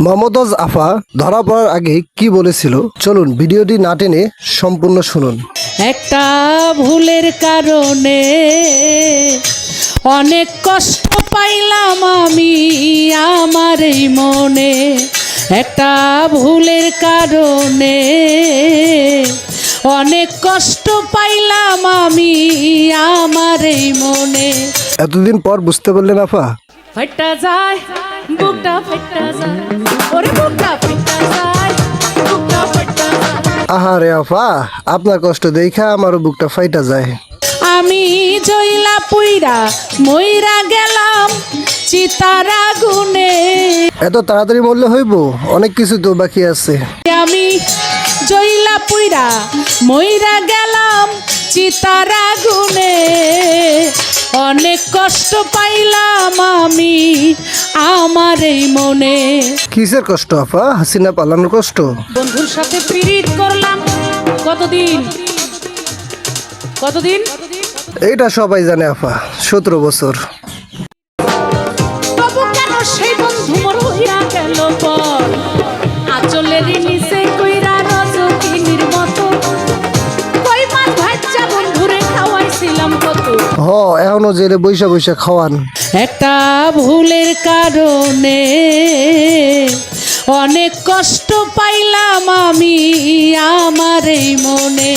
মমতাজ আফা ধরা পড়ার আগে কি বলেছিল চলুন ভিডিওটি না টেনে সম্পূর্ণ শুনুন। একটা ভুলের কারণে অনেক কষ্ট পাইলাম আমি আমার এই মনে। একটা ভুলের কারণে অনেক কষ্ট পাইলাম আমি আমার এই মনে। এতদিন পর বুঝতে পারলেন আফা? ফাইটা যায় বুকটা, ফাইটা যায় ওরে বুকটা, ফাইটা যায় বুকটা, ফাইটা যায়। আহারে আফা, আপনার কষ্ট দেখা আমারও বুকটা ফাইটা যায়। আমি জইলা পুইরা মইরা গেলাম চিতার আগুনে। এত তাড়াতাড়ি মরলে হইব? অনেক কিছু তো বাকি আছে। আমি জইলা পুইরা মইরা গেলাম চিতার আগুনে। অনেক কষ্ট পাইলাম আমি আমার এই মনে। কিসের কষ্ট আফা? হাসিনা পালানোর কষ্ট? বন্ধুর সাথে পিরিত করলাম কতদিন কতদিন, এইটা সবাই জানে আফা, 17 বছর। তবু কেন সেই বন্ধু মোর হইয়া গেল পর। আঁচলের নিচে কইরা রজকিনীর মতো কই মাছ ভাজ্জা বন্ধুরে খাওয়াইছিলাম কত। এখনো জেলে বৈশা বৈশা খাওয়ান। একটা ভুলের কারণে অনেক কষ্ট পাইলাম আমি আমার এই মনে।